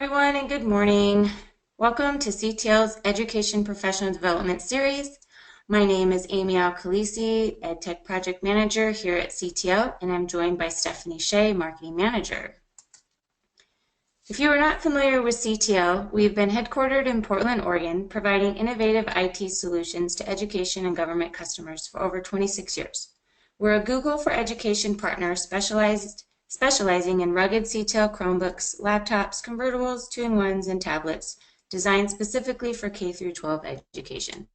Everyone, and good morning. Welcome to CTL's Education Professional Development Series. My name is Amy Al-Khalisi, EdTech Project Manager here at CTL, and I'm joined by Stephanie Shea, Marketing Manager. If you are not familiar with CTL, we've been headquartered in Portland, Oregon, providing innovative IT solutions to education and government customers for over 26 years. We're a Google for Education partner specializing in rugged CTL Chromebooks, laptops, convertibles, 2-in-1s, and tablets designed specifically for K-12 education.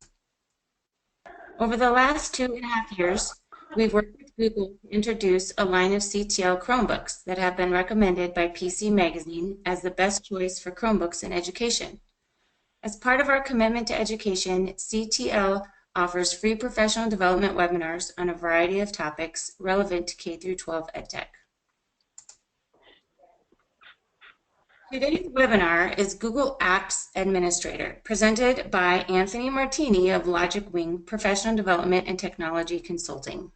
Over the last 2.5 years, we've worked with Google to introduce a line of CTL Chromebooks that have been recommended by PC Magazine as the best choice for Chromebooks in education. As part of our commitment to education, CTL offers free professional development webinars on a variety of topics relevant to K-12 EdTech. Today's webinar is Google Apps Administrator, presented by Anthony Martini of Logic Wing Professional Development and Technology Consulting.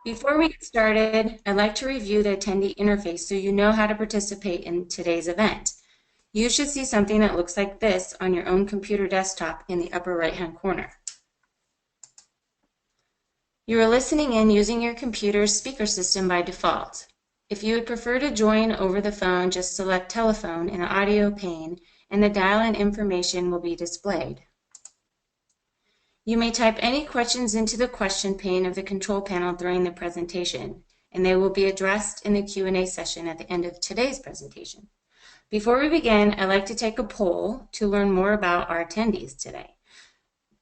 Before we get started, I'd like to review the attendee interface so you know how to participate in today's event. You should see something that looks like this on your own computer desktop in the upper right-hand corner. You are listening in using your computer's speaker system by default. If you would prefer to join over the phone, just select telephone in the audio pane and the dial-in information will be displayed. You may type any questions into the question pane of the control panel during the presentation, and they will be addressed in the Q&A session at the end of today's presentation. Before we begin, I'd like to take a poll to learn more about our attendees today.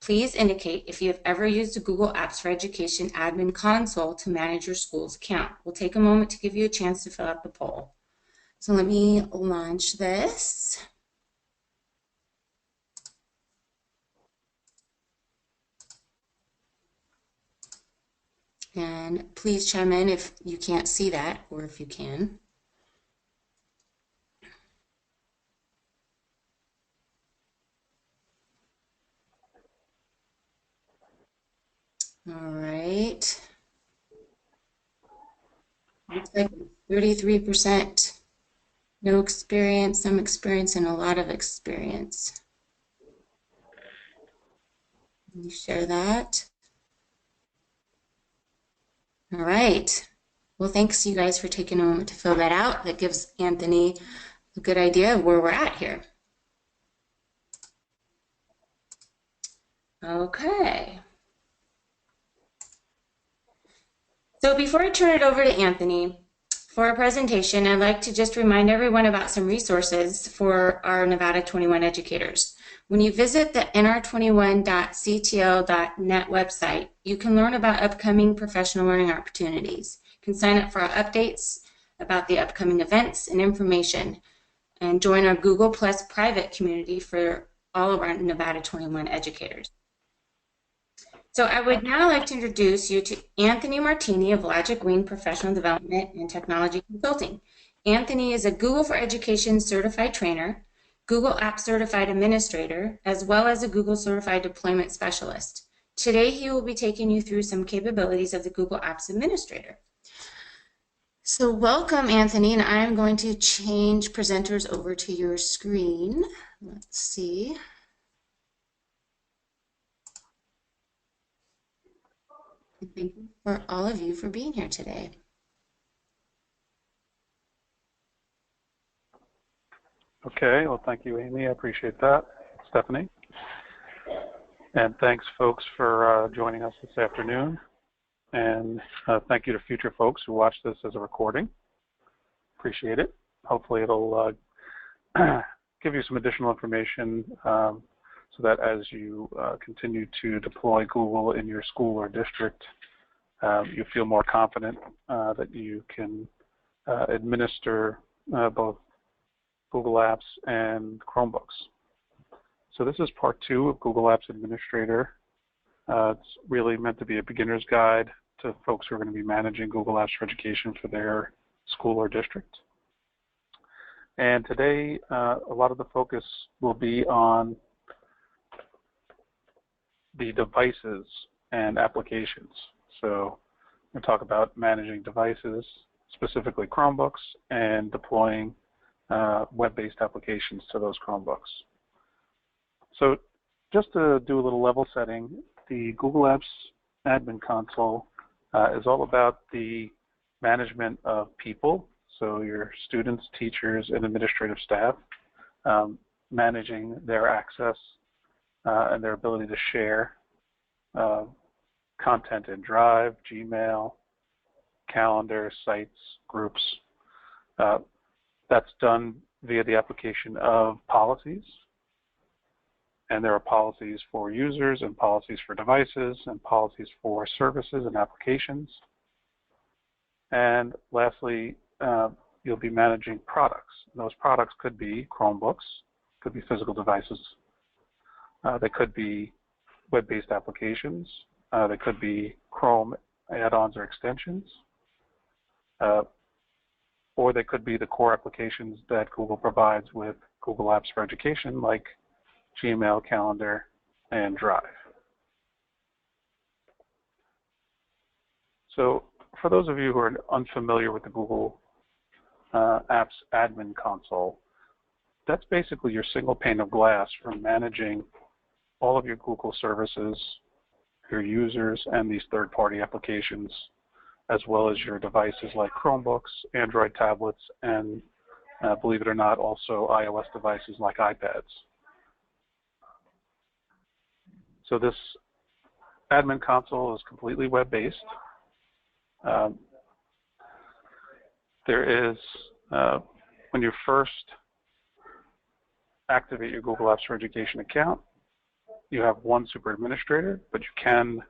Please indicate if you have ever used the Google Apps for Education admin console to manage your school's account. We'll take a moment to give you a chance to fill out the poll. So let me launch this. And please chime in if you can't see that or if you can. All right. Looks like 33% no experience, some experience, and a lot of experience. Can you share that? All right. Well, thanks you guys for taking a moment to fill that out. That gives Anthony a good idea of where we're at here. Okay. So before I turn it over to Anthony for our presentation, I'd like to just remind everyone about some resources for our Nevada 21 educators. When you visit the nr21.ctl.net website, you can learn about upcoming professional learning opportunities. You can sign up for our updates about the upcoming events and information, and join our Google Plus private community for all of our Nevada 21 educators. So I would now like to introduce you to Anthony Martini of Logic Wing Professional Development and Technology Consulting. Anthony is a Google for Education certified trainer, Google Apps certified administrator, as well as a Google certified deployment specialist. Today he will be taking you through some capabilities of the Google Apps administrator. So welcome, Anthony, and I'm going to change presenters over to your screen. Let's see. Thank you for all of you for being here today. Okay, well, thank you, Amy. I appreciate that. Stephanie. And thanks, folks, for joining us this afternoon. And thank you to future folks who watch this as a recording. Appreciate it. Hopefully it'll give you some additional information so that as you continue to deploy Google in your school or district, you feel more confident that you can administer both Google Apps and Chromebooks. So this is part 2 of Google Apps Administrator. It's really meant to be a beginner's guide to folks who are going to be managing Google Apps for Education for their school or district. And today, a lot of the focus will be on the devices and applications. So we'll talk about managing devices, specifically Chromebooks, and deploying web-based applications to those Chromebooks. So just to do a little level setting, the Google Apps Admin Console is all about the management of people, so your students, teachers, and administrative staff, managing their access and their ability to share content in Drive, Gmail, Calendar, Sites, Groups. That's done via the application of policies. And there are policies for users and policies for devices and policies for services and applications. And lastly, you'll be managing products. Those products could be Chromebooks, could be physical devices. They could be web-based applications. They could be Chrome add-ons or extensions. Or they could be the core applications that Google provides with Google Apps for Education, like Gmail, Calendar, and Drive. So for those of you who are unfamiliar with the Google Apps Admin Console, that's basically your single pane of glass for managing all of your Google services, your users, and these third-party applications, as well as your devices like Chromebooks, Android tablets, and believe it or not, also iOS devices like iPads. So this admin console is completely web-based. There is, when you first activate your Google Apps for Education account, you have one super administrator, but you can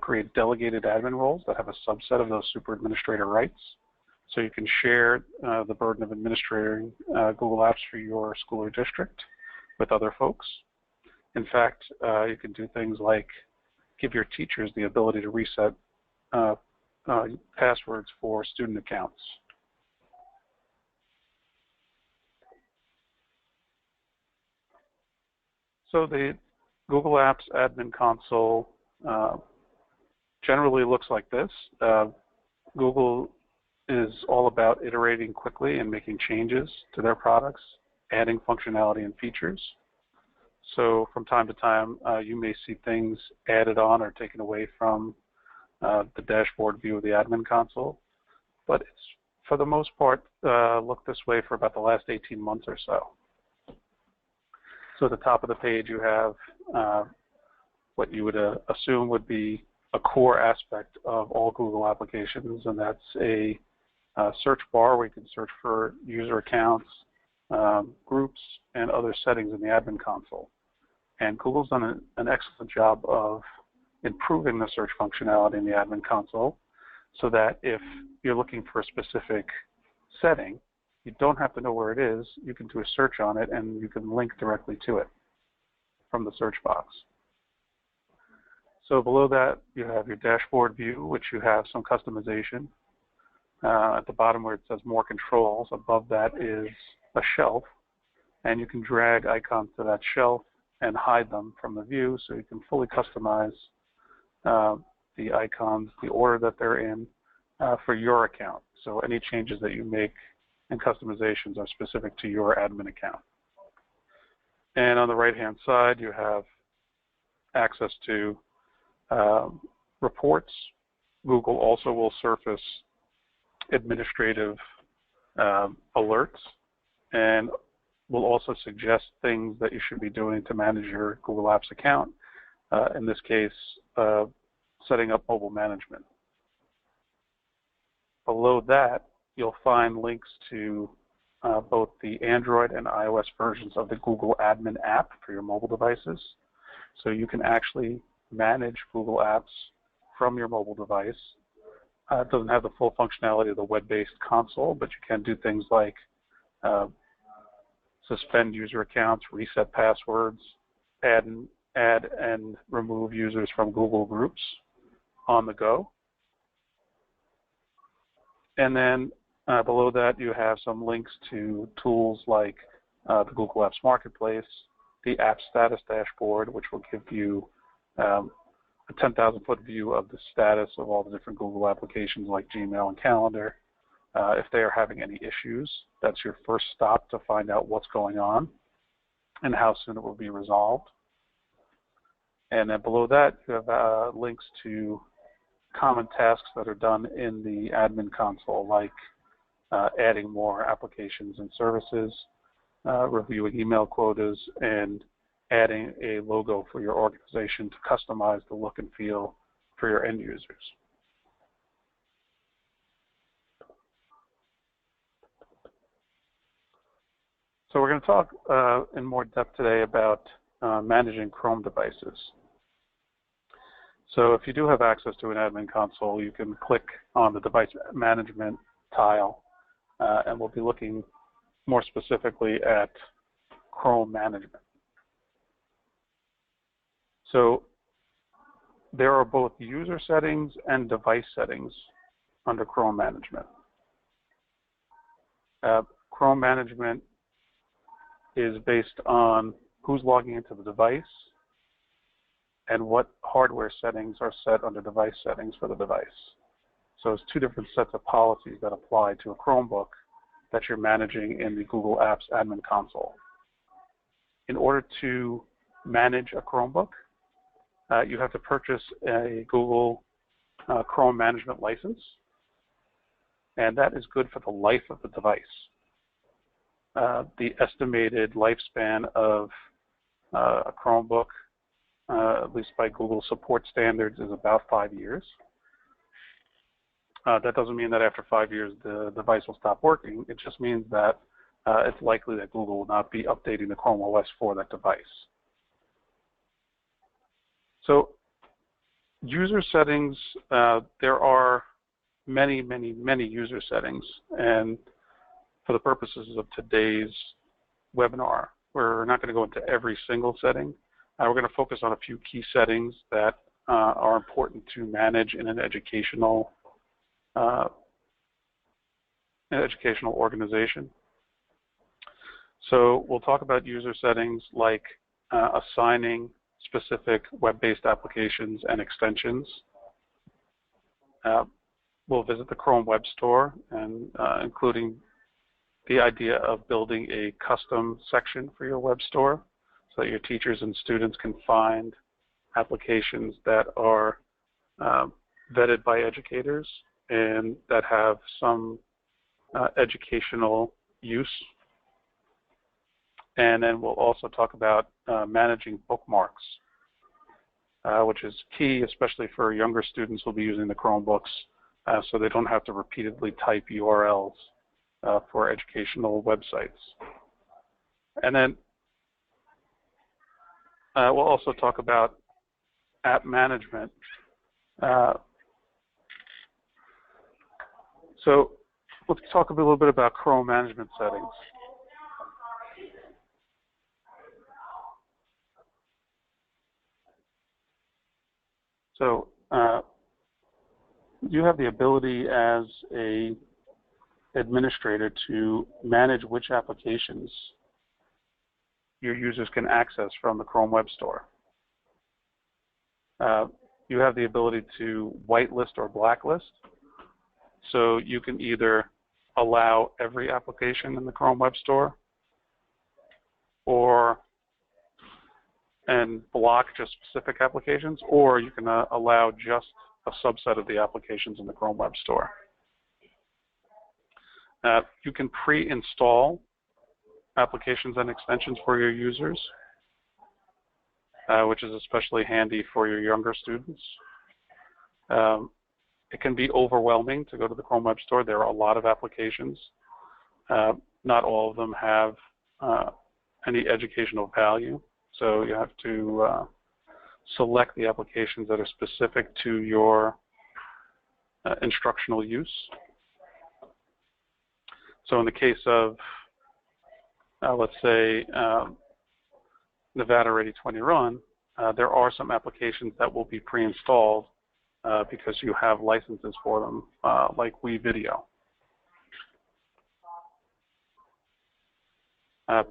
create delegated admin roles that have a subset of those super administrator rights. So you can share the burden of administering Google Apps for your school or district with other folks. In fact, you can do things like give your teachers the ability to reset passwords for student accounts. So the Google Apps Admin Console generally looks like this. Google is all about iterating quickly and making changes to their products, adding functionality and features. So from time to time, you may see things added on or taken away from the dashboard view of the admin console, but it's, for the most part, looked this way for about the last 18 months or so. So at the top of the page, you have what you would assume would be a core aspect of all Google applications, and that's a search bar where you can search for user accounts, groups, and other settings in the admin console. And Google's done an excellent job of improving the search functionality in the admin console so that if you're looking for a specific setting, you don't have to know where it is. You can do a search on it, and you can link directly to it from the search box. So below that, you have your dashboard view, which you have some customization. At the bottom where it says more controls, above that is a shelf, and you can drag icons to that shelf and hide them from the view, so you can fully customize the icons, the order that they're in for your account. So any changes that you make and customizations are specific to your admin account. And on the right-hand side, you have access to reports. Google also will surface administrative alerts and will also suggest things that you should be doing to manage your Google Apps account. In this case, setting up mobile management. Below that, you'll find links to both the Android and iOS versions of the Google Admin app for your mobile devices. So you can actually manage Google Apps from your mobile device. It doesn't have the full functionality of the web-based console, but you can do things like suspend user accounts, reset passwords, add and remove users from Google Groups on the go. And then below that, you have some links to tools like the Google Apps Marketplace, the App Status Dashboard, which will give you a 10,000-foot view of the status of all the different Google applications like Gmail and Calendar, If they are having any issues, that's your first stop to find out what's going on and how soon it will be resolved. And then below that, you have links to common tasks that are done in the admin console, like adding more applications and services, reviewing email quotas, and adding a logo for your organization to customize the look and feel for your end users. So we're going to talk in more depth today about managing Chrome devices. So if you do have access to an admin console, you can click on the device management tile, and we'll be looking more specifically at Chrome management. So there are both user settings and device settings under Chrome management. Chrome management is based on who's logging into the device and what hardware settings are set under device settings for the device. So it's two different sets of policies that apply to a Chromebook that you're managing in the Google Apps admin console. In order to manage a Chromebook, you have to purchase a Google Chrome management license, and that is good for the life of the device. The estimated lifespan of a Chromebook, at least by Google support standards, is about 5 years. That doesn't mean that after 5 years the device will stop working. It just means that it's likely that Google will not be updating the Chrome OS for that device. So user settings, there are many user settings, and for the purposes of today's webinar, we're not going to go into every single setting. We're going to focus on a few key settings that are important to manage in an educational organization. So we'll talk about user settings like assigning specific web-based applications and extensions. We'll visit the Chrome Web Store, and including the idea of building a custom section for your web store so that your teachers and students can find applications that are vetted by educators and that have some educational use. And then we'll also talk about managing bookmarks, which is key, especially for younger students who will be using the Chromebooks, so they don't have to repeatedly type URLs for educational websites. And then we'll also talk about app management. So let's talk a little bit about Chrome management settings. So you have the ability as a administrator to manage which applications your users can access from the Chrome Web Store. You have the ability to whitelist or blacklist. So you can either allow every application in the Chrome Web Store and block just specific applications, or you can allow just a subset of the applications in the Chrome Web Store. You can pre-install applications and extensions for your users, which is especially handy for your younger students. It can be overwhelming to go to the Chrome Web Store. There are a lot of applications. Not all of them have any educational value, so you have to select the applications that are specific to your instructional use. So in the case of, let's say, Nevada 8020 Run, there are some applications that will be pre-installed because you have licenses for them, like WeVideo.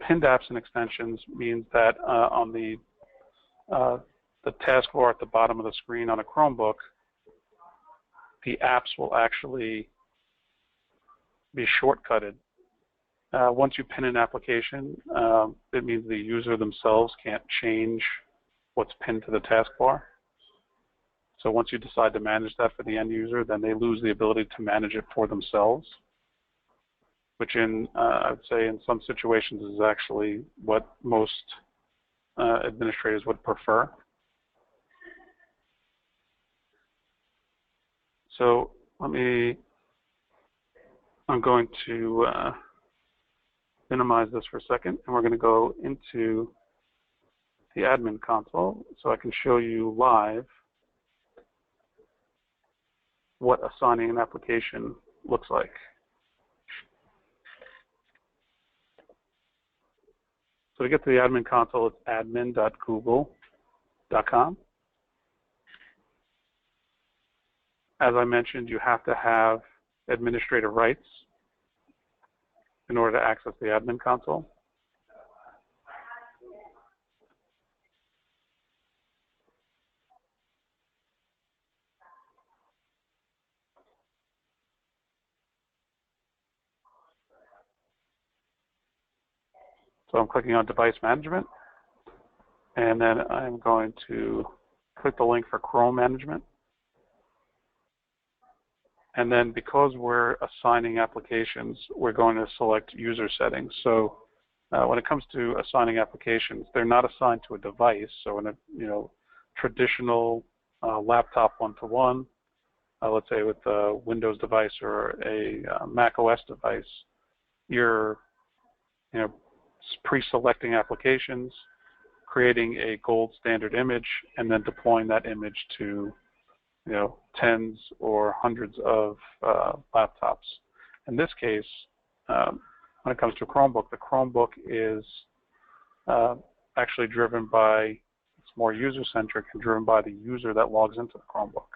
Pinned apps and extensions means that on the taskbar at the bottom of the screen on a Chromebook, the apps will actually be shortcutted. Once you pin an application, it means the user themselves can't change what's pinned to the taskbar. So once you decide to manage that for the end user, then they lose the ability to manage it for themselves, which I would say in some situations is actually what most administrators would prefer. So I'm going to minimize this for a second, and we're going to go into the admin console so I can show you live what assigning an application looks like. So to get to the admin console, it's admin.google.com. As I mentioned, you have to have administrative rights in order to access the admin console. So I'm clicking on device management, and then I'm going to click the link for Chrome management. And then because we're assigning applications, we're going to select user settings. So when it comes to assigning applications, they're not assigned to a device. So in a traditional laptop one-to-one, let's say with a Windows device or a Mac OS device, you're pre-selecting applications, creating a gold standard image, and then deploying that image to tens or hundreds of laptops. In this case, when it comes to a Chromebook, the Chromebook is actually driven by, it's more user-centric and driven by the user that logs into the Chromebook.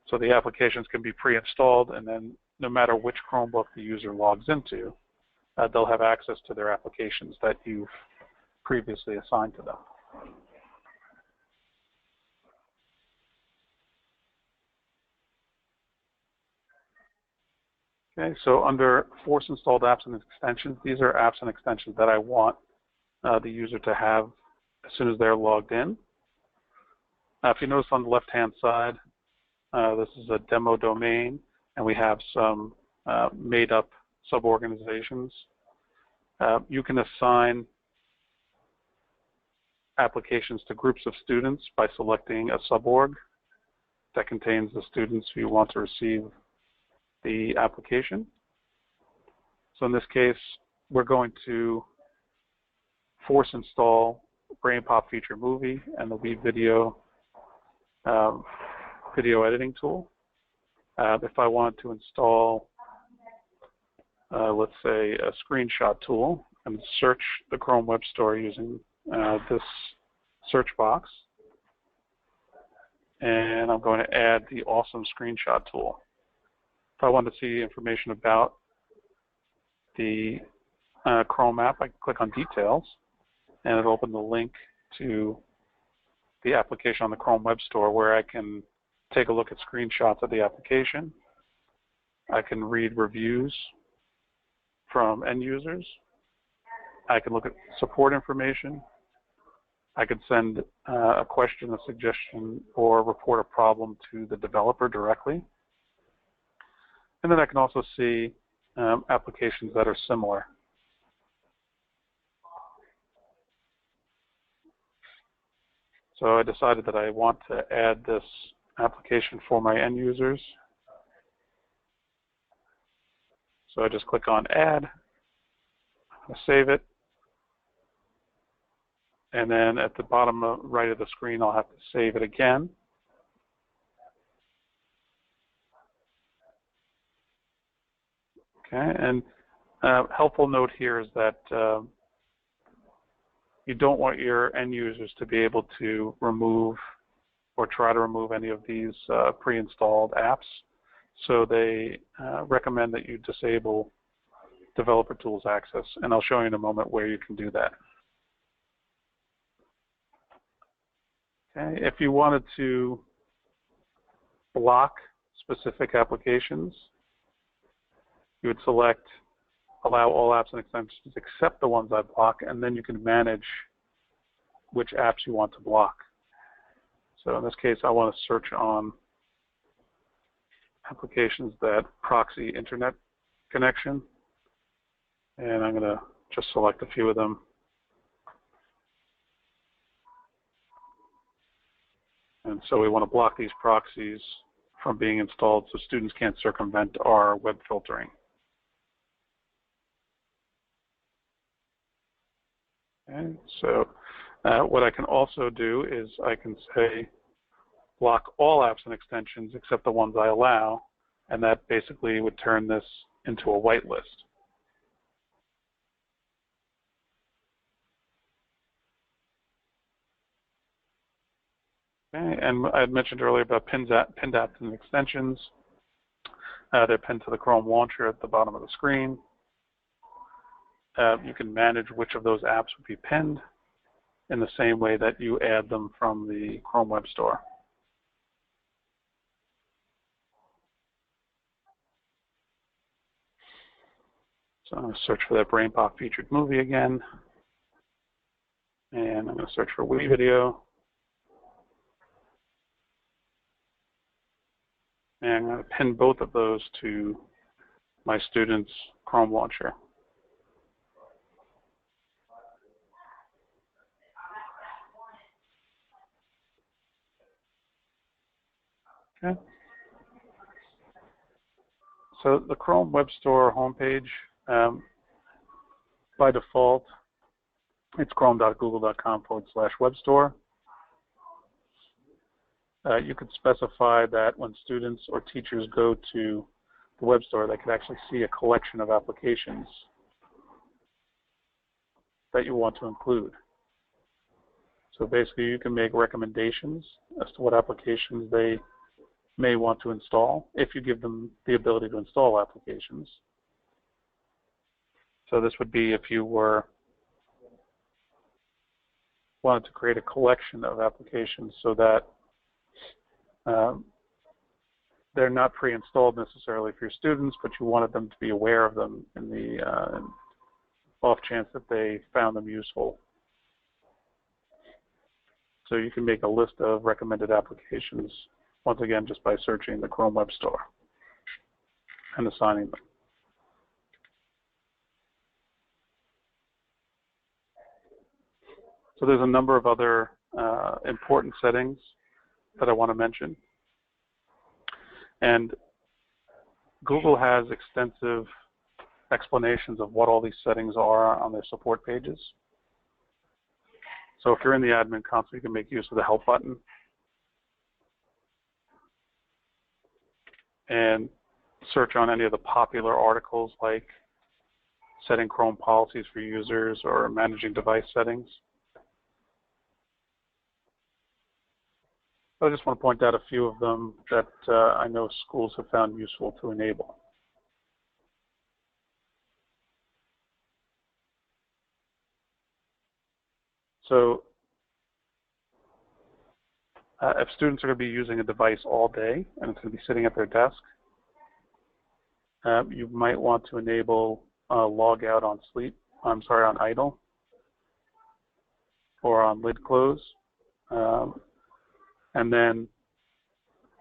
So the applications can be pre-installed, and then no matter which Chromebook the user logs into, they'll have access to their applications that you've previously assigned to them. Okay, so under Force Installed Apps and Extensions, these are apps and extensions that I want the user to have as soon as they're logged in. If you notice on the left-hand side, this is a demo domain, and we have some made-up sub-organizations. You can assign applications to groups of students by selecting a suborg that contains the students who you want to receive the application. So in this case, we're going to force install BrainPop Feature Movie and the Lead Video video editing tool. If I wanted to install, let's say, a screenshot tool and search the Chrome Web Store using this search box, and I'm going to add the awesome screenshot tool. If I want to see information about the Chrome app, I can click on Details, and it'll open the link to the application on the Chrome Web Store where I can take a look at screenshots of the application. I can read reviews from end users. I can look at support information. I could send a question, a suggestion, or report a problem to the developer directly. And then I can also see applications that are similar. So I decided that I want to add this application for my end users. So I just click on Add, I save it, and then at the bottom right of the screen, I'll have to save it again. Okay, and helpful note here is that you don't want your end users to be able to remove or try to remove any of these pre-installed apps. So they recommend that you disable Developer Tools access, and I'll show you in a moment where you can do that. Okay, if you wanted to block specific applications, you would select allow all apps and extensions except the ones I block, and then you can manage which apps you want to block. So in this case, I want to search on applications that proxy internet connection, and I'm going to just select a few of them. And so we want to block these proxies from being installed so students can't circumvent our web filtering. Okay, so what I can also do is I can say block all apps and extensions except the ones I allow, and that basically would turn this into a whitelist. Okay, and I had mentioned earlier about pinned apps and extensions. They're pinned to the Chrome launcher at the bottom of the screen. You can manage which of those apps would be pinned in the same way that you add them from the Chrome Web Store. So I'm going to search for that BrainPop featured movie again. And I'm going to search for Wii video. And I'm going to pin both of those to my student's Chrome launcher. Okay. So the Chrome Web Store homepage, by default, it's chrome.google.com/webstore. You could specify that when students or teachers go to the web store, they could actually see a collection of applications that you want to include. So basically, you can make recommendations as to what applications they may want to install if you give them the ability to install applications. So this would be if you wanted to create a collection of applications so that they're not pre-installed necessarily for your students, but you wanted them to be aware of them in the off chance that they found them useful. So you can make a list of recommended applications, once again, just by searching the Chrome Web Store and assigning them. So there's a number of other important settings that I want to mention. And Google has extensive explanations of what all these settings are on their support pages. So if you're in the admin console, you can make use of the help button and search on any of the popular articles like setting Chrome policies for users or managing device settings. I just want to point out a few of them that I know schools have found useful to enable. So if students are going to be using a device all day and it's going to be sitting at their desk, you might want to enable log out on on idle or on lid close. And then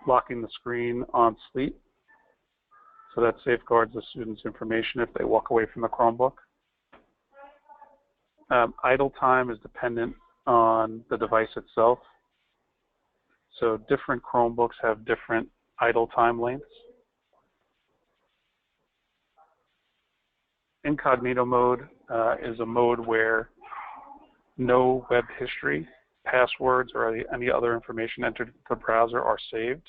locking the screen on sleep, so that safeguards the student's information if they walk away from the Chromebook. Idle time is dependent on the device itself. So different Chromebooks have different idle time lengths. Incognito mode is a mode where no web history, passwords, or any other information entered into the browser are saved.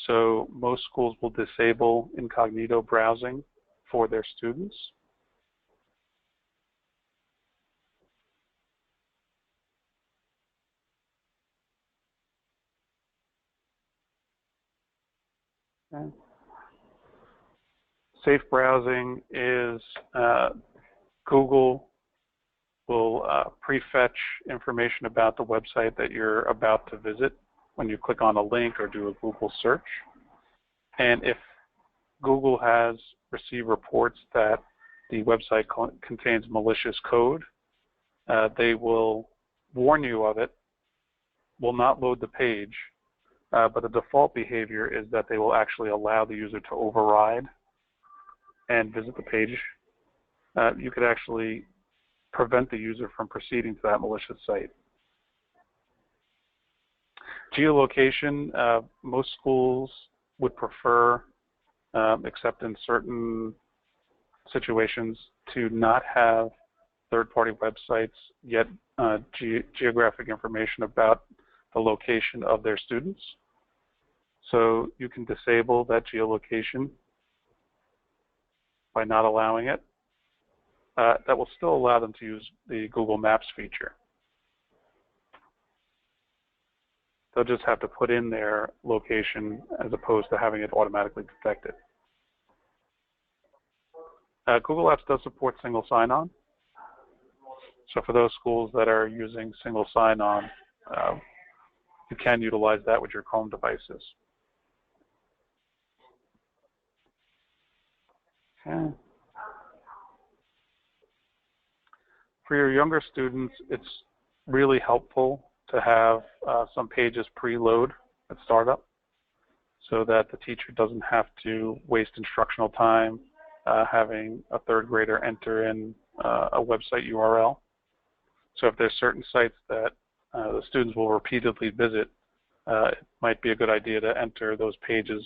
So most schools will disable incognito browsing for their students. Okay. Safe browsing is Google will prefetch information about the website that you're about to visit when you click on a link or do a Google search. And if Google has received reports that the website contains malicious code. They will warn you of it, will not load the page, but the default behavior is that they will actually allow the user to override and visit the page. You could actually prevent the user from proceeding to that malicious site. Geolocation, most schools would prefer, except in certain situations, to not have third-party websites get geographic information about the location of their students. So you can disable that geolocation by not allowing it. That will still allow them to use the Google Maps feature. They'll just have to put in their location as opposed to having it automatically detected. Google Apps does support single sign-on. So for those schools that are using single sign-on, you can utilize that with your Chrome devices. Okay. For your younger students, it's really helpful to have some pages preload at startup so that the teacher doesn't have to waste instructional time having a third grader enter in a website URL. So if there's certain sites that the students will repeatedly visit, it might be a good idea to enter those pages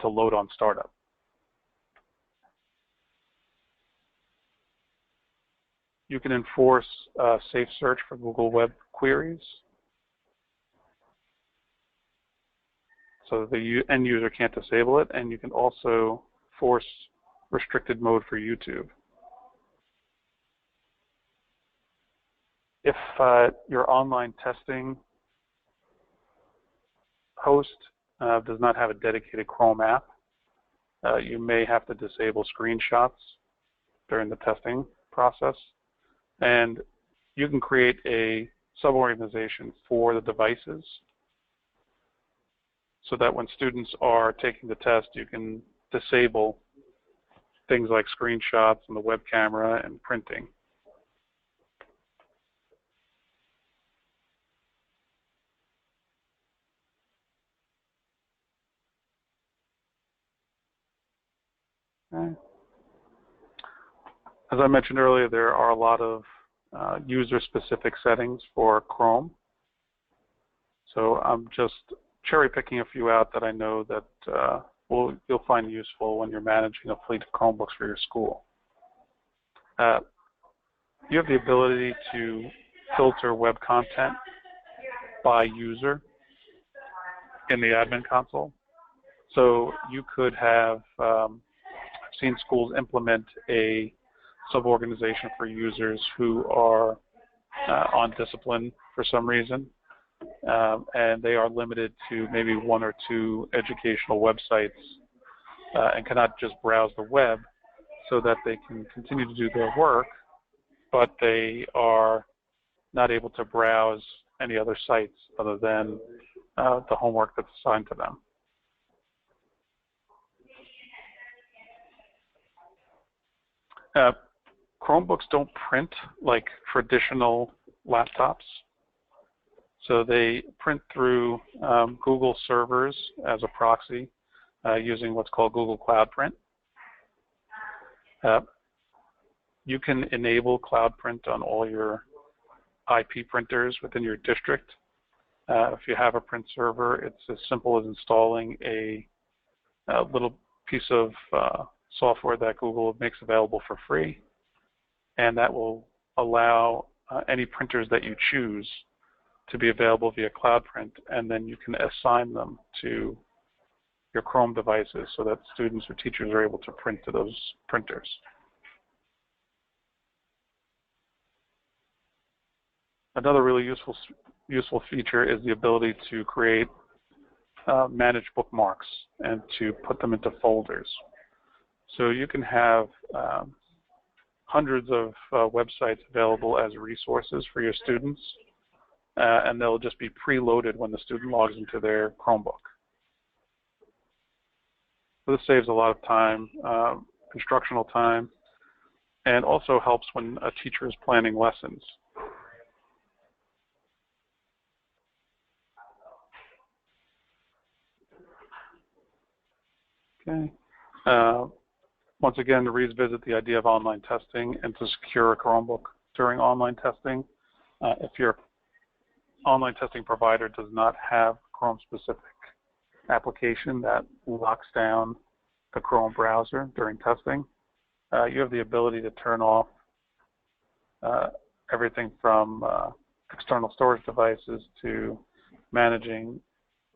to load on startup. You can enforce safe search for Google Web queries, so the end user can't disable it, and you can also force restricted mode for YouTube. If your online testing host does not have a dedicated Chrome app, you may have to disable screenshots during the testing process. And you can create a sub-organization for the devices so that when students are taking the test, you can disable things like screenshots and the web camera and printing. Okay. As I mentioned earlier, there are a lot of user-specific settings for Chrome. So I'm just cherry-picking a few out that I know that you'll find useful when you're managing a fleet of Chromebooks for your school. You have the ability to filter web content by user in the admin console. So you could have, I've seen schools implement a sub-organization for users who are on discipline for some reason, and they are limited to maybe 1 or 2 educational websites and cannot just browse the web, so that they can continue to do their work, but they are not able to browse any other sites other than the homework that's assigned to them. Chromebooks don't print like traditional laptops. So they print through Google servers as a proxy using what's called Google Cloud Print. You can enable Cloud Print on all your IP printers within your district. If you have a print server, it's as simple as installing a little piece of software that Google makes available for free, and that will allow any printers that you choose to be available via Cloud Print, and then you can assign them to your Chrome devices so that students or teachers are able to print to those printers. Another really useful feature is the ability to create manage bookmarks and to put them into folders. So you can have hundreds of websites available as resources for your students, and they'll just be preloaded when the student logs into their Chromebook. So this saves a lot of time, instructional time, and also helps when a teacher is planning lessons. Okay. Once again, to revisit the idea of online testing and to secure a Chromebook during online testing. If your online testing provider does not have Chrome-specific application that locks down the Chrome browser during testing, you have the ability to turn off everything from external storage devices to managing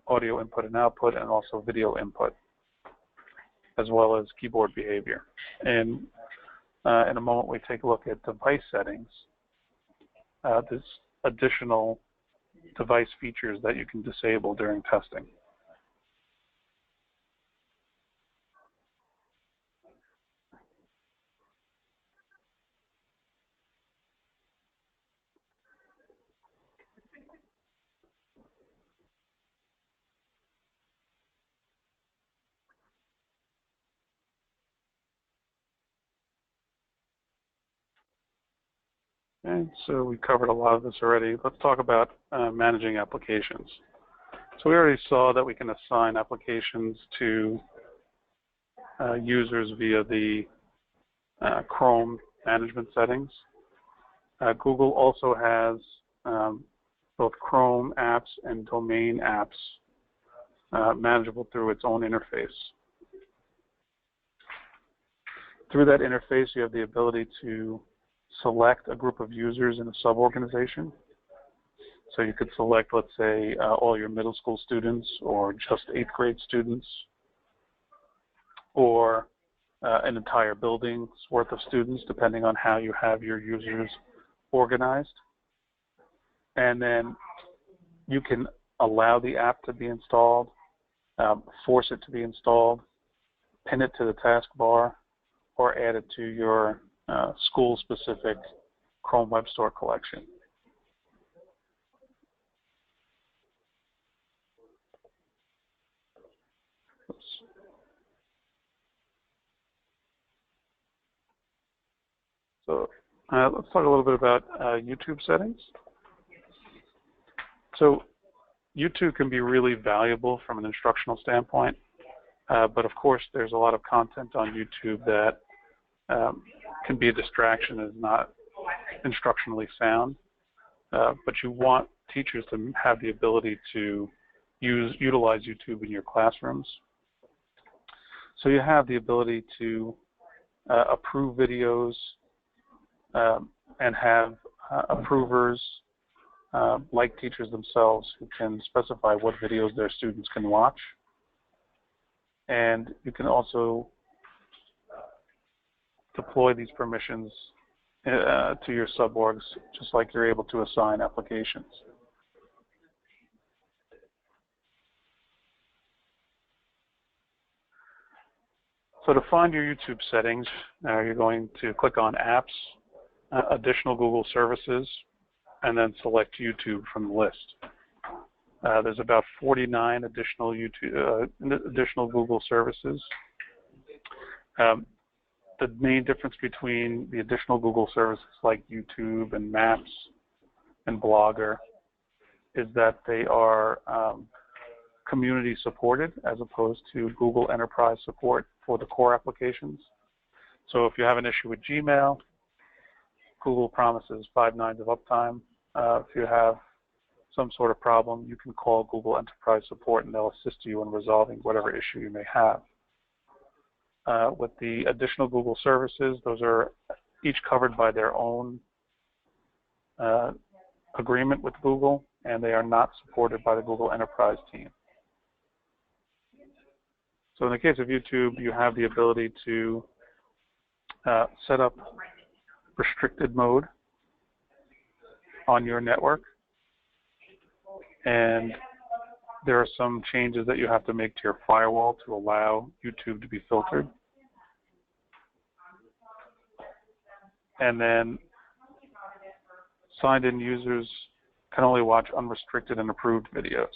audio input and output, and also video input, as well as keyboard behavior. And in a moment, we take a look at device settings. There's additional device features that you can disable during testing. Okay, so we covered a lot of this already. Let's talk about managing applications. So we already saw that we can assign applications to users via the Chrome management settings. Google also has both Chrome apps and domain apps manageable through its own interface. Through that interface, you have the ability to select a group of users in a sub-organization. So you could select, let's say, all your middle school students, or just 8th grade students, or an entire building's worth of students, depending on how you have your users organized. And then you can allow the app to be installed, force it to be installed, pin it to the taskbar, or add it to your school-specific Chrome Web Store collection. Oops. So let's talk a little bit about YouTube settings. So YouTube can be really valuable from an instructional standpoint, but of course there's a lot of content on YouTube that can be a distraction, is not instructionally sound, but you want teachers to have the ability to utilize YouTube in your classrooms. So you have the ability to approve videos and have approvers like teachers themselves who can specify what videos their students can watch. And you can also deploy these permissions to your suborgs, just like you're able to assign applications. So to find your YouTube settings, you're going to click on Apps, Additional Google Services, and then select YouTube from the list. There's about 49 additional additional Google services. The main difference between the additional Google services like YouTube and Maps and Blogger is that they are community supported as opposed to Google Enterprise support for the core applications. So if you have an issue with Gmail, Google promises 5 nines of uptime. If you have some sort of problem, you can call Google Enterprise support and they'll assist you in resolving whatever issue you may have. With the additional Google services, those are each covered by their own agreement with Google, and they are not supported by the Google Enterprise team. So in the case of YouTube, you have the ability to set up restricted mode on your network, and there are some changes that you have to make to your firewall to allow YouTube to be filtered. And then signed-in users can only watch unrestricted and approved videos.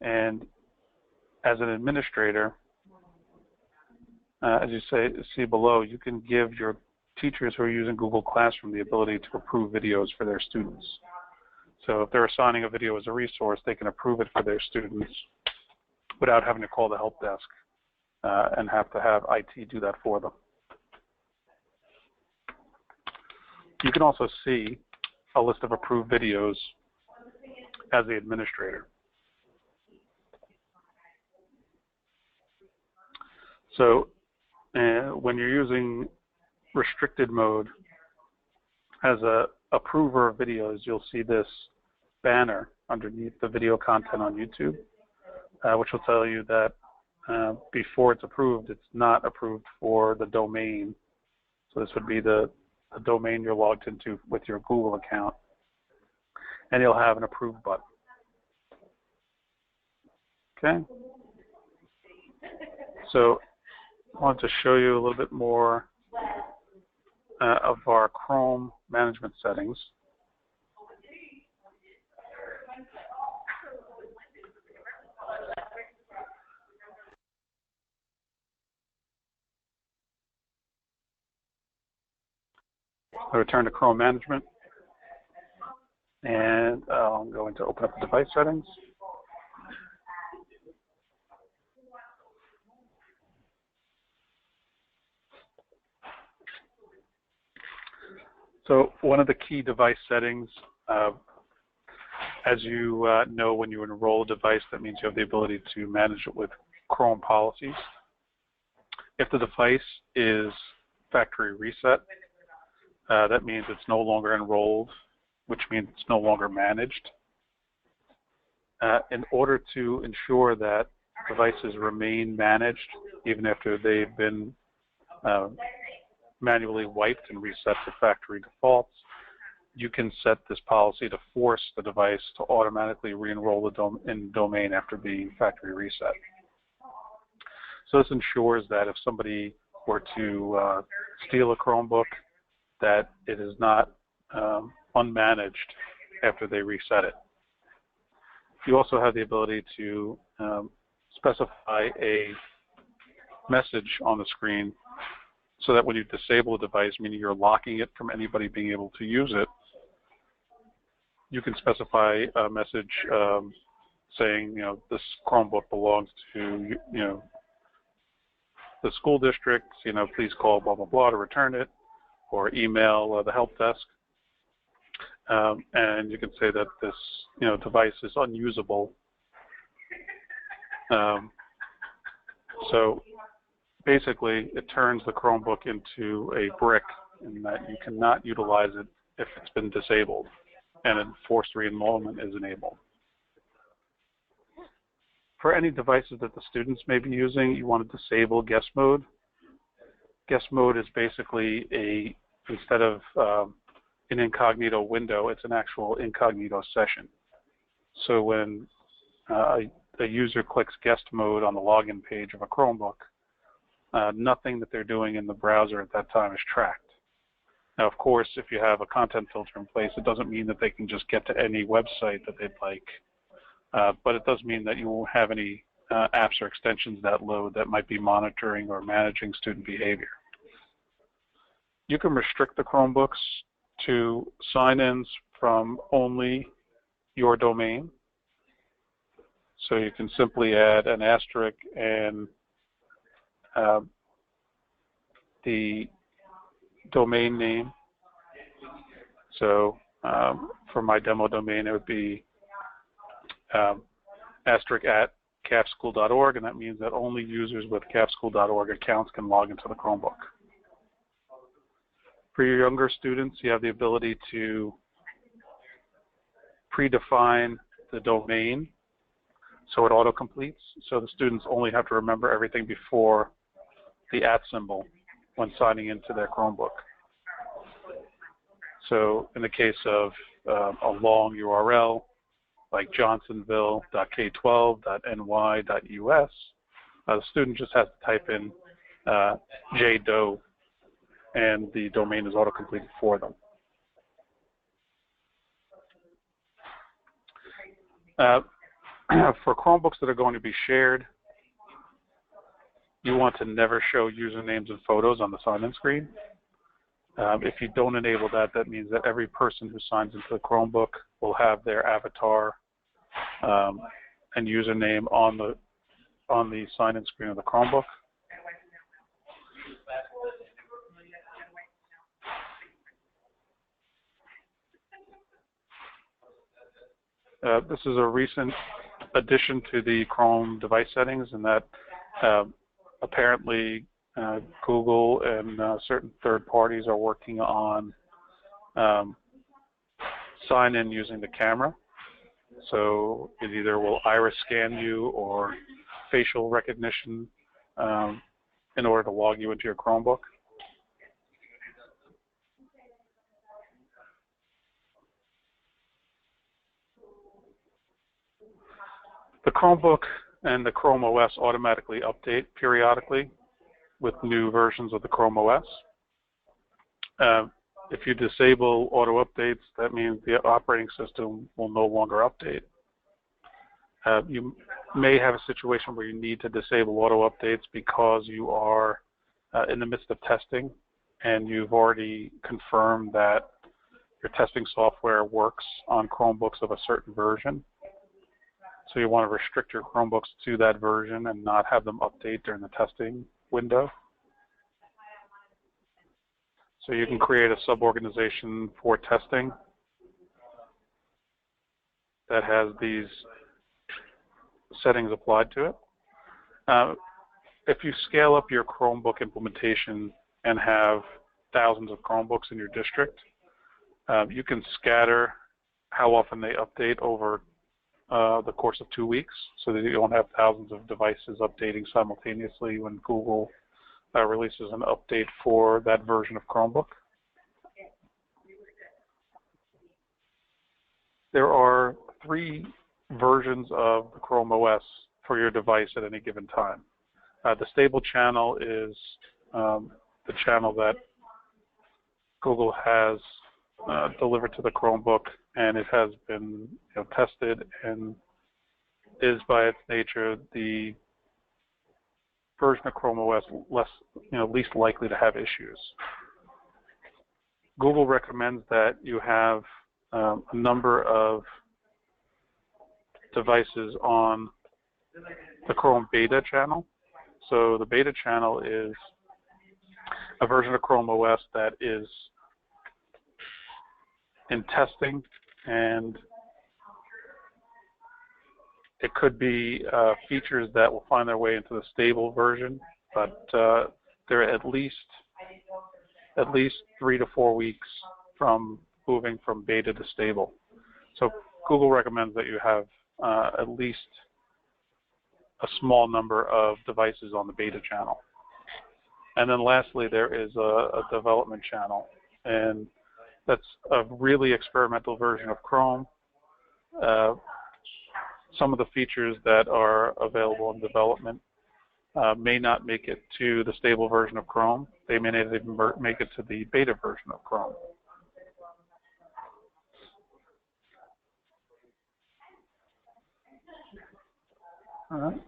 And as an administrator, as you see below, you can give your teachers who are using Google Classroom the ability to approve videos for their students. So if they're assigning a video as a resource, they can approve it for their students without having to call the help desk and have to have IT do that for them. You can also see a list of approved videos as the administrator. So when you're using restricted mode as a approver of videos, you'll see this banner underneath the video content on YouTube, which will tell you that before it's approved, it's not approved for the domain. So this would be the domain you're logged into with your Google account, and you'll have an approved button. Okay. So I want to show you a little bit more of our Chrome management settings. I return to Chrome management, and I'm going to open up the device settings. So one of the key device settings, as you know, when you enroll a device, that means you have the ability to manage it with Chrome policies. If the device is factory reset, that means it's no longer enrolled, which means it's no longer managed. In order to ensure that devices remain managed, even after they've been manually wiped and reset to factory defaults, you can set this policy to force the device to automatically re-enroll in domain after being factory reset. So this ensures that if somebody were to steal a Chromebook, that it is not unmanaged after they reset it. You also have the ability to specify a message on the screen so that when you disable a device, meaning you're locking it from anybody being able to use it, you can specify a message saying, this Chromebook belongs to, the school district, please call blah, blah, blah to return it, or email the help desk. And you can say that this, device is unusable. So basically, it turns the Chromebook into a brick in that you cannot utilize it if it's been disabled, and enforced re-enrollment is enabled. For any devices that the students may be using, you want to disable guest mode. Guest mode is basically instead of an incognito window, it's an actual incognito session. So when a user clicks guest mode on the login page of a Chromebook, nothing that they're doing in the browser at that time is tracked. Now, of course, if you have a content filter in place, it doesn't mean that they can just get to any website that they'd like, but it does mean that you won't have any apps or extensions that load that might be monitoring or managing student behavior. You can restrict the Chromebooks to sign-ins from only your domain. So you can simply add an asterisk and the domain name. So for my demo domain, it would be asterisk at capschool.org, and that means that only users with capschool.org accounts can log into the Chromebook. For your younger students, you have the ability to predefine the domain so it auto-completes. So the students only have to remember everything before the @ symbol when signing into their Chromebook. So in the case of a long URL, like johnsonville.k12.ny.us, the student just has to type in JDO, and the domain is auto-completed for them. For Chromebooks that are going to be shared, you want to never show usernames and photos on the sign-in screen. If you don't enable that, that means that every person who signs into the Chromebook will have their avatar and username on the sign-in screen of the Chromebook. This is a recent addition to the Chrome device settings, in that apparently Google and certain third parties are working on sign-in using the camera. So it either will iris scan you or facial recognition in order to log you into your Chromebook. The Chromebook and the Chrome OS automatically update periodically with new versions of the Chrome OS. If you disable auto updates, that means the operating system will no longer update. You may have a situation where you need to disable auto updates because you are in the midst of testing and you've already confirmed that your testing software works on Chromebooks of a certain version. So you want to restrict your Chromebooks to that version and not have them update during the testing window. So you can create a sub-organization for testing that has these settings applied to it. If you scale up your Chromebook implementation and have thousands of Chromebooks in your district, you can scatter how often they update over the course of 2 weeks, so that you don't have thousands of devices updating simultaneously when Google releases an update for that version of Chromebook. There are 3 versions of the Chrome OS for your device at any given time. The stable channel is the channel that Google has delivered to the Chromebook, and it has been tested and is by its nature the version of Chrome OS least likely to have issues. Google recommends that you have a number of devices on the Chrome beta channel. So the beta channel is a version of Chrome OS that is in testing, and it could be features that will find their way into the stable version, but they're at least 3 to 4 weeks from moving from beta to stable. So Google recommends that you have at least a small number of devices on the beta channel. And then lastly, there is a development channel, and that's a really experimental version of Chrome. Some of the features that are available in development may not make it to the stable version of Chrome. They may not even make it to the beta version of Chrome. All right.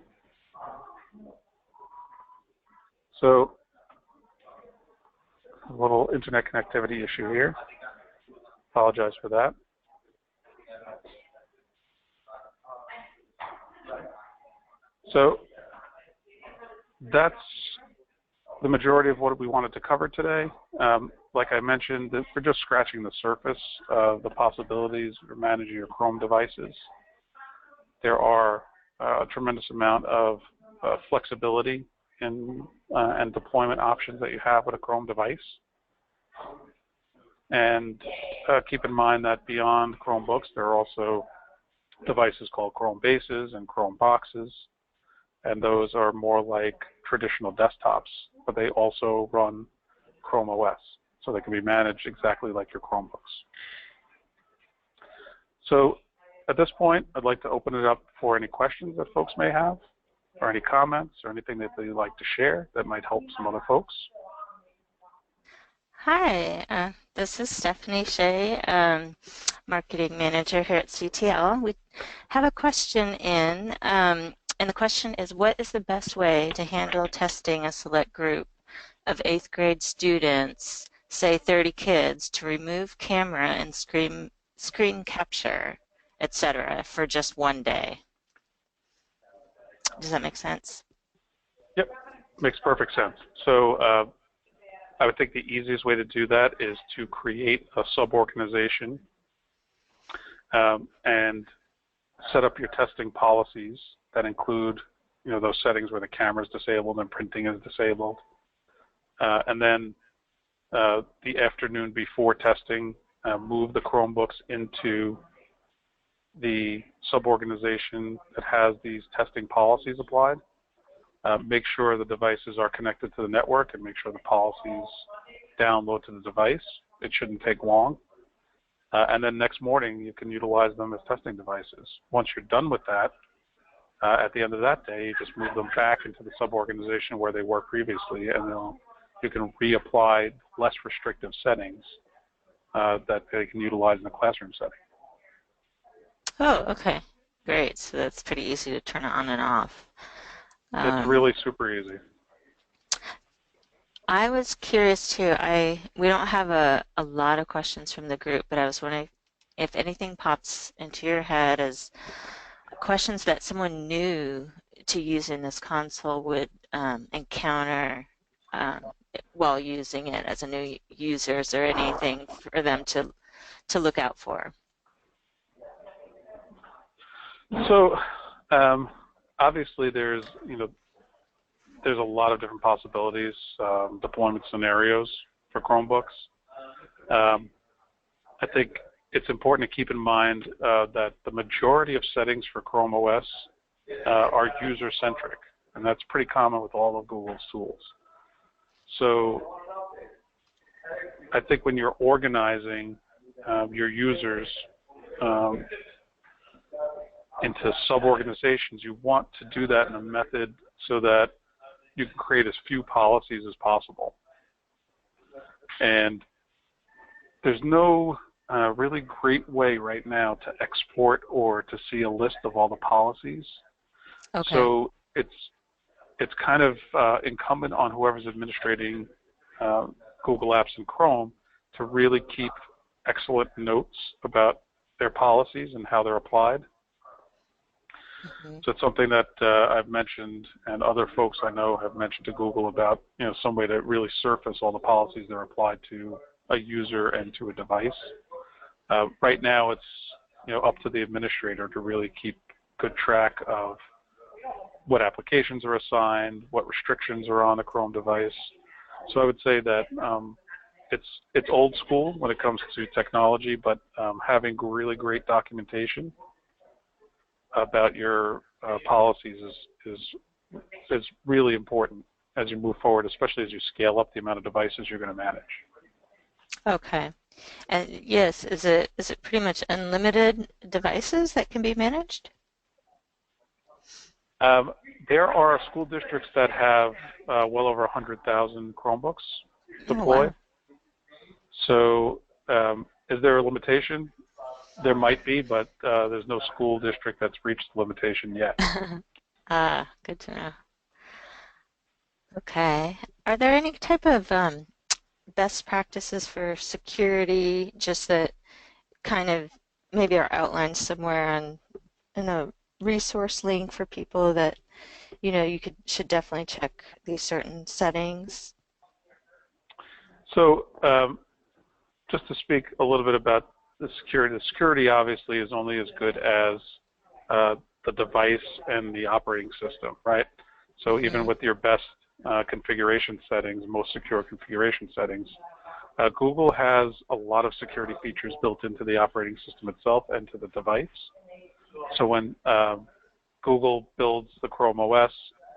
So a little internet connectivity issue here. Apologize for that. So that's the majority of what we wanted to cover today. Like I mentioned, we're just scratching the surface of the possibilities for managing your Chrome devices. There are a tremendous amount of flexibility in, and deployment options that you have with a Chrome device. And keep in mind that beyond Chromebooks, there are also devices called Chrome bases and Chrome boxes, and those are more like traditional desktops, but they also run Chrome OS, so they can be managed exactly like your Chromebooks. So at this point, I'd like to open it up for any questions that folks may have, or any comments, or anything that they'd like to share that might help some other folks. Hi, this is Stephanie Shea, Marketing Manager here at CTL. We have a question in. and the question is, what is the best way to handle testing a select group of 8th grade students, say 30 kids, to remove camera and screen capture, etc., for just one day? Does that make sense? Yep, makes perfect sense. So I would think the easiest way to do that is to create a sub-organization and set up your testing policies that include, those settings where the camera is disabled and printing is disabled. And then the afternoon before testing, move the Chromebooks into the sub-organization that has these testing policies applied. Make sure the devices are connected to the network and make sure the policies download to the device. It shouldn't take long. And then next morning, you can utilize them as testing devices. Once you're done with that, at the end of that day, you just move them back into the sub-organization where they were previously, and then you can reapply less restrictive settings that they can utilize in the classroom setting. Oh, okay. Great. So that's pretty easy to turn on and off. It's really super easy. I was curious too. We don't have a lot of questions from the group, but I was wondering if anything pops into your head as questions that someone new to using this console would encounter while using it as a new user. Is there anything for them to look out for? So obviously there's a lot of different possibilities, deployment scenarios for Chromebooks. I think it's important to keep in mind that the majority of settings for Chrome OS are user-centric, and that's pretty common with all of Google's tools. So I think when you're organizing your users into sub-organizations, you want to do that in a method so that you can create as few policies as possible. And there's no really great way right now to export or to see a list of all the policies. Okay. So it's kind of incumbent on whoever's administrating Google Apps and Chrome to really keep excellent notes about their policies and how they're applied. Mm-hmm. So it's something that I've mentioned, and other folks I know have mentioned to Google about, some way to really surface all the policies that are applied to a user and to a device. Right now, it's up to the administrator to really keep good track of what applications are assigned, what restrictions are on a Chrome device. So I would say that it's old school when it comes to technology, but having really great documentation about your policies is really important as you move forward, especially as you scale up the amount of devices you're going to manage. Okay. And yes, is it pretty much unlimited devices that can be managed? There are school districts that have well over 100,000 Chromebooks deployed. Oh, wow. So is there a limitation? There might be, but there's no school district that's reached the limitation yet. Good to know. Okay. Are there any type of best practices for security, just that kind of maybe are outlined somewhere in a resource link for people that you should definitely check these certain settings? So just to speak a little bit about the security obviously is only as good as the device and the operating system, right? So even with your best configuration settings, most secure configuration settings, Google has a lot of security features built into the operating system itself and to the device. So when Google builds the Chrome OS,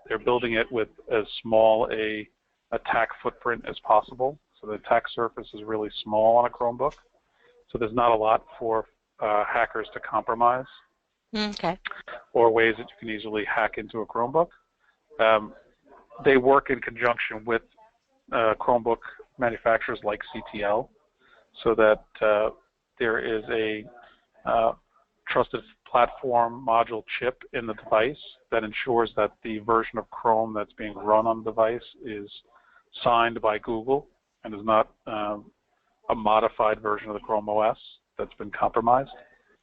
they're building it with as small a attack footprint as possible. So the attack surface is really small on a Chromebook. So there's not a lot for hackers to compromise. Okay. Or ways that you can easily hack into a Chromebook. They work in conjunction with Chromebook manufacturers like CTL, so that there is a trusted platform module chip in the device that ensures that the version of Chrome that's being run on the device is signed by Google and is not a modified version of the Chrome OS that's been compromised.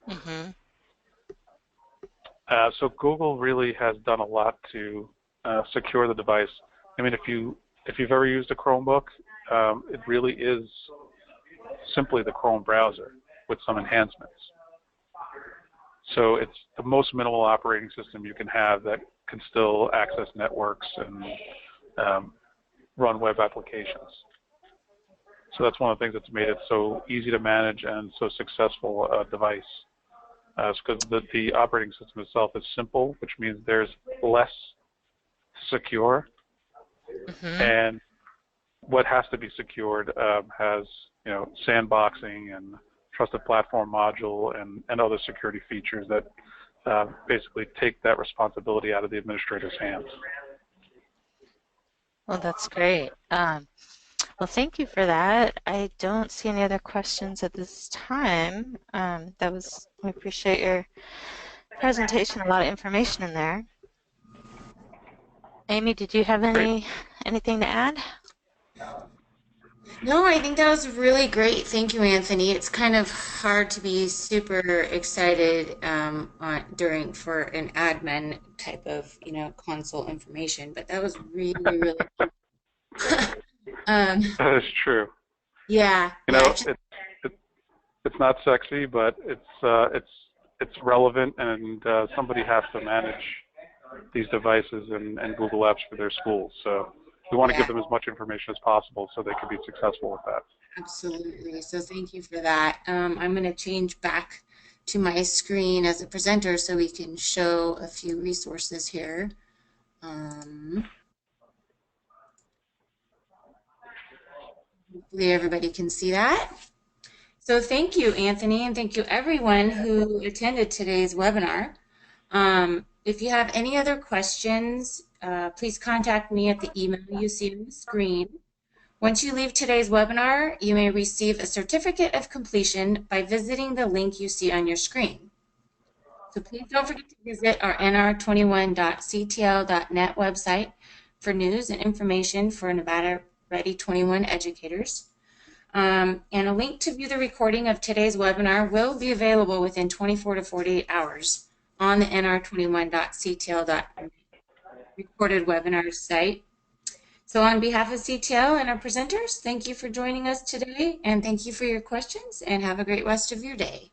Mm-hmm. So Google really has done a lot to secure the device. I mean, if you've ever used a Chromebook, it really is simply the Chrome browser with some enhancements. So it's the most minimal operating system you can have that can still access networks and run web applications. So that's one of the things that's made it so easy to manage and so successful a device. Because the operating system itself is simple, which means there's less secure, and what has to be secured has sandboxing and trusted platform module and other security features that basically take that responsibility out of the administrator's hands. Well, that's great. Well, thank you for that. I don't see any other questions at this time. We appreciate your presentation, a lot of information in there. Amy, did you have anything to add? No, I think that was really great. Thank you, Anthony. It's kind of hard to be super excited for an admin type of console information, but that was really, really That is true. yeah. It's not sexy, but it's relevant, and somebody has to manage these devices and Google Apps for their schools. So we want to give them as much information as possible so they can be successful with that. Absolutely. So thank you for that. I'm going to change back to my screen as a presenter so we can show a few resources here. Hopefully everybody can see that. So thank you, Anthony, and thank you everyone who attended today's webinar. If you have any other questions, please contact me at the email you see on the screen. Once you leave today's webinar, you may receive a certificate of completion by visiting the link you see on your screen. So please don't forget to visit our nr21.ctl.net website for news and information for Nevada Ready 21 educators. And a link to view the recording of today's webinar will be available within 24 to 48 hours on the nr21.ctl.net recorded webinars site. So on behalf of CTL and our presenters, thank you for joining us today, and thank you for your questions, and have a great rest of your day.